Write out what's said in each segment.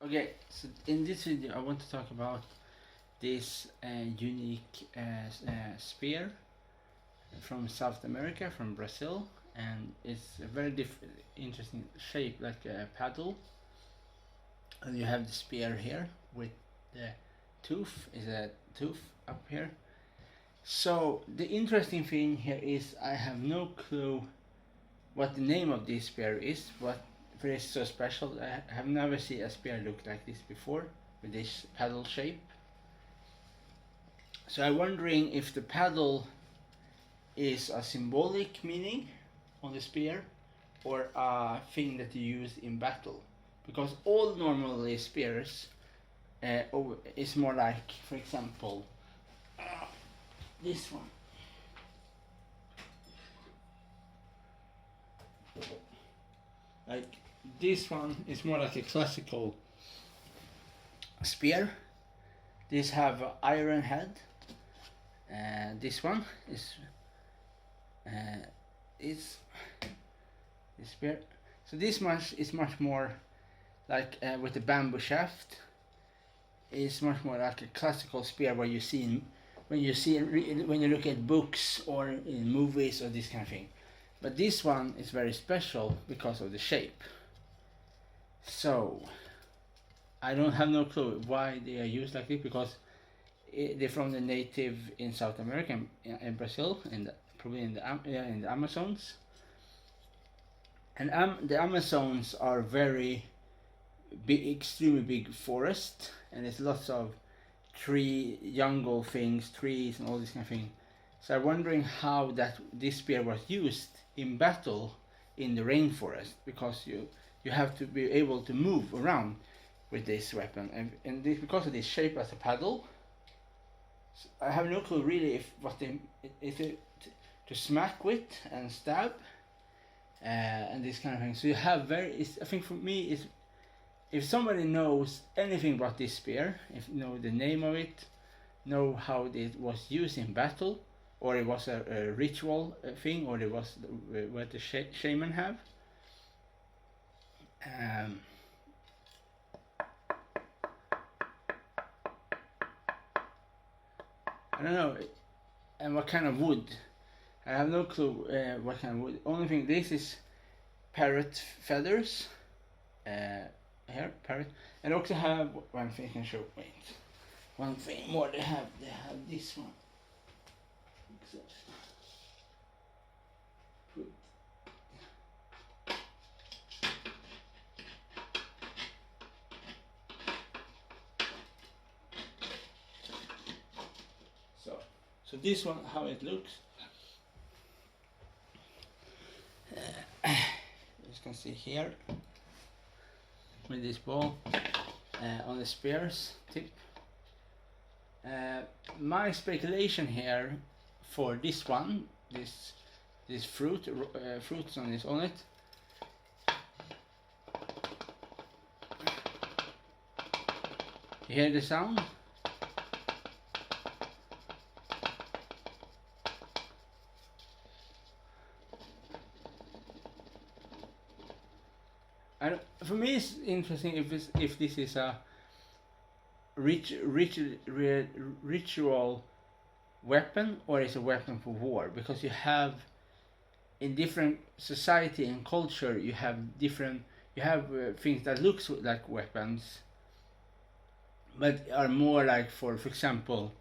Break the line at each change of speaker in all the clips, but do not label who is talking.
Okay, so in this video I want to talk about this unique spear from South America, from Brazil, and it's a very interesting shape, like a paddle. And you have the spear here with the tooth, is a tooth up here. So the interesting thing here is I have no clue what the name of this spear is, what it is so special. I have never seen a spear look like this before, with this paddle shape. So I'm wondering if the paddle is a symbolic meaning on the spear or a thing that you use in battle, because all normally spears is more like, for example, this one. Like this one is more like a classical spear. This have an iron head. This one is spear. So this much is much more like with the bamboo shaft. Is much more like a classical spear where you see when you look at books or in movies or this kind of thing. But this one is very special because of the shape. So I don't have no clue why they are used like this, because they're from the native in South America, in Brazil, and probably in the Amazons. And the Amazons are very big, extremely big forest, and there's lots of jungle things, trees, and all this kind of thing. So I'm wondering how this spear was used in battle in the rainforest, because you have to be able to move around with this weapon, and this, because of this shape as a paddle. So I have no clue really if it to smack with and stab and this kind of thing. So you have I think for me is, if somebody knows anything about this spear, if you know the name of it, know how it was used in battle, or it was a ritual thing, or it was what the shaman have. I don't know, and what kind of wood. I have no clue what kind of wood. Only thing, this is parrot feathers. Here, parrot. And also have one thing I can show. Wait, one thing more. They have this one. So this one, how it looks. As you can see here, with this ball on the spear's tip. My speculation here for this one, this fruits on it. You hear the sound? For me, it's interesting if this is a ritual weapon, or it's a weapon for war, because you have in different society and culture you have things that looks like weapons, but are more like for example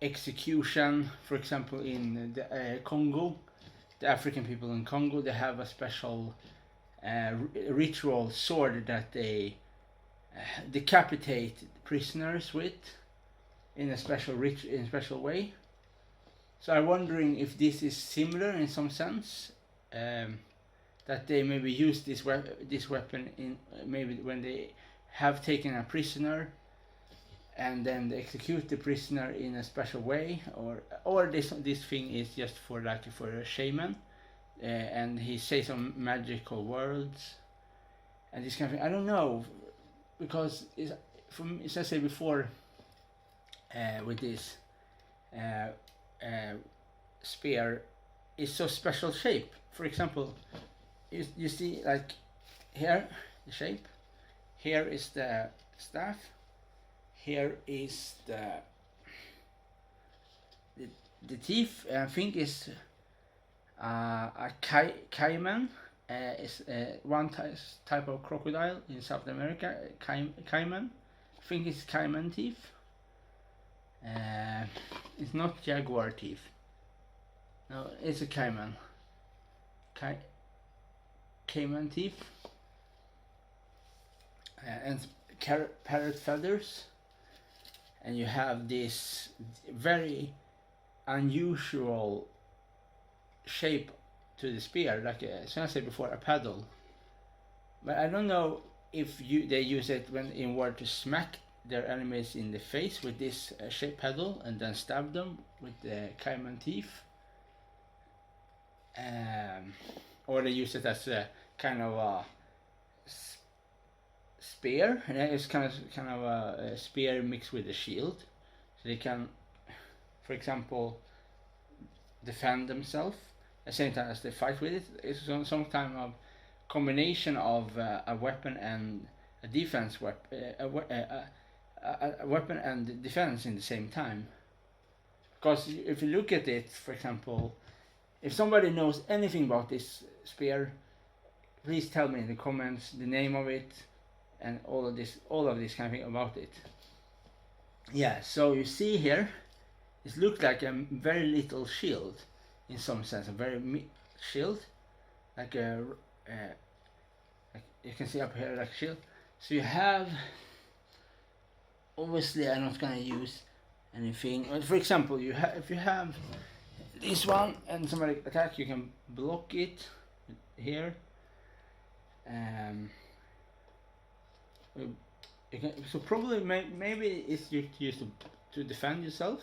execution. For example, in the Congo, the African people in Congo, they have a special ritual sword that they decapitate prisoners with in a special way. So I'm wondering if this is similar in some sense, that they maybe use this weapon in maybe when they have taken a prisoner, and then they execute the prisoner in a special way, or this thing is just for a shaman. And he says some magical words and this kind of thing. I don't know, because as I said before, with this spear is so special shape. For example, you see like here the shape, Here is the staff. Here is the teeth. I think is a caiman. Is one type of crocodile in South America. Caiman. I think it's caiman teeth. It's not jaguar teeth. No, it's a caiman. Caiman teeth. And parrot feathers. And you have this very unusual shape to the spear, like as I said before, a paddle. But I don't know if they use it when in order to smack their enemies in the face with this shaped paddle and then stab them with the caiman teeth, or they use it as a kind of a spear. And it's kind of a spear mixed with a shield, so they can, for example, defend themselves at the same time as they fight with it. It's some kind of combination of a weapon and a defense weapon, a weapon and defense in the same time. Because if you look at it, for example, if somebody knows anything about this spear, please tell me in the comments the name of it and all of this kind of thing about it. Yeah, so you see here, it looks like a very little shield in some sense, a very shield, like a like you can see up here, like shield. So you have, obviously I'm not gonna use anything. For example, if you have this one and somebody attack, you can block it here. So probably maybe it's used to defend yourself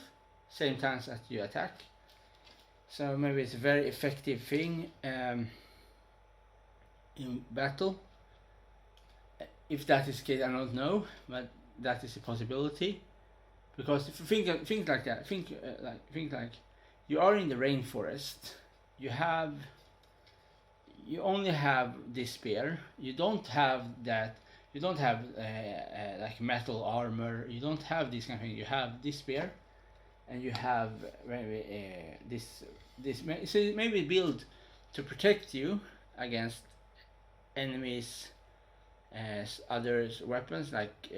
same time as you attack. So maybe it's a very effective thing in battle. If that is the case, I don't know, but that is a possibility. Because if you think like that, think like you are in the rainforest. You only have this spear. You don't have that. You don't have like metal armor. You don't have this kind of thing. You have this spear, and you have maybe this. So maybe built to protect you against enemies, other weapons like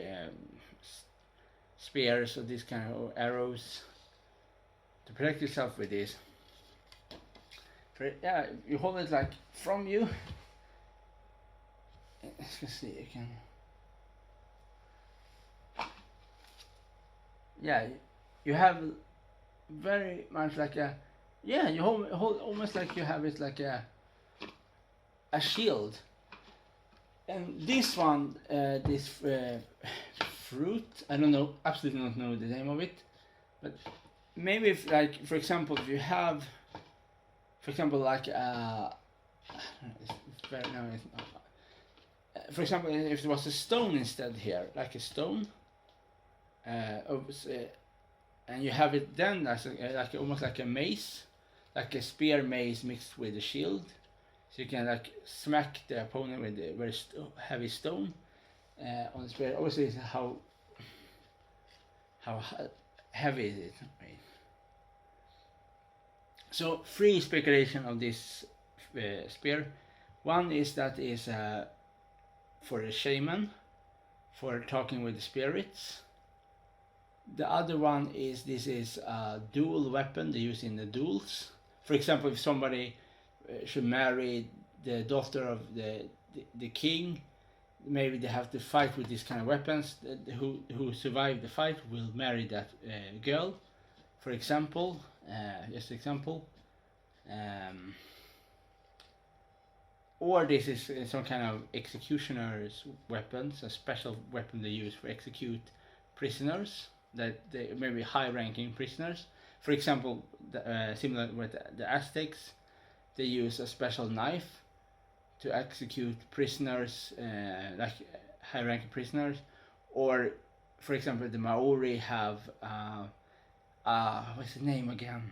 spears or this kind of arrows. To protect yourself with this. Yeah, you hold it like from you. Let's see, you can. Yeah, you have very much like a. Yeah, you hold almost like you have it like a shield. And this one, this fruit, I don't know, absolutely don't know the name of it, but maybe if, like, for example, if you have, for example, like for example, if there was a stone instead here, like a stone, and you have it then as like almost like a mace, like a spear mace mixed with a shield, so you can like smack the opponent with a very heavy stone on the spear. Obviously, it's how heavy is it? Right? So, three speculation of this spear. One is that is for the shaman, for talking with the spirits. The other one is this is a dual weapon they use in the duels. For example, if somebody should marry the daughter of the king, maybe they have to fight with these kind of weapons. Who survive the fight will marry that girl, for example. Just example. Or this is some kind of executioner's weapons, a special weapon they use for execute prisoners, that they maybe high-ranking prisoners. For example, similar with the Aztecs, they use a special knife to execute prisoners, like high-ranking prisoners. Or, for example, the Maori have what's the name again?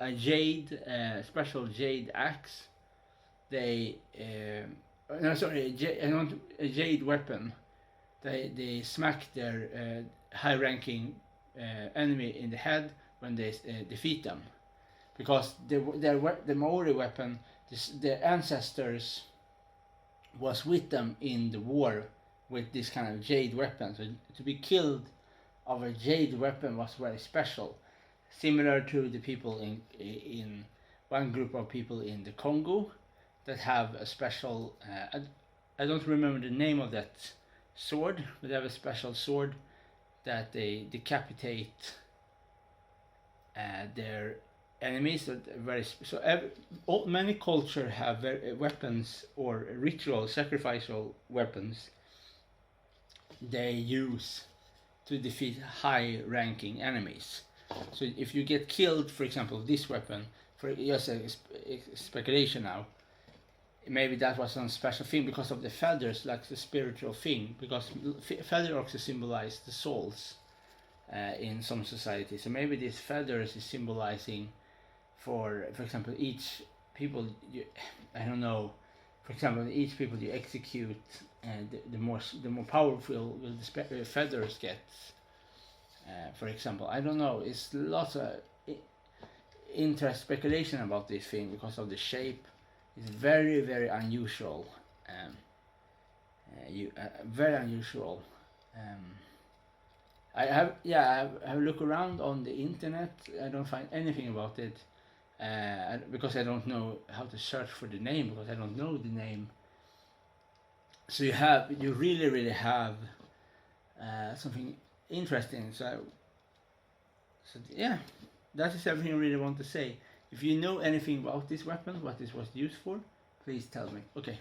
A jade, special jade axe. They a jade weapon they smack their high-ranking enemy in the head when they defeat them, because the Maori weapon, their ancestors was with them in the war with this kind of jade weapon. So to be killed of a jade weapon was very special, similar to the people in one group of people in the Congo that have a special. I don't remember the name of that sword, but they have a special sword that they decapitate their enemies. Many cultures have weapons or ritual sacrificial weapons they use to defeat high-ranking enemies. So if you get killed, for example, this weapon, for just a speculation now, maybe that was some special thing because of the feathers, like the spiritual thing, because feather also symbolize the souls in some societies. So maybe these feathers is symbolizing, for example, each people I don't know. For example, each people you execute, the more powerful will the feathers get. For example, I don't know. It's lots of interest speculation about this thing because of the shape. It's very, very unusual. Very unusual. I have a look around on the internet. I don't find anything about it because I don't know how to search for the name, because I don't know the name. So you really have something interesting. So yeah, that is everything I really want to say. If you know anything about this weapon, what this was used for, please tell me. Okay.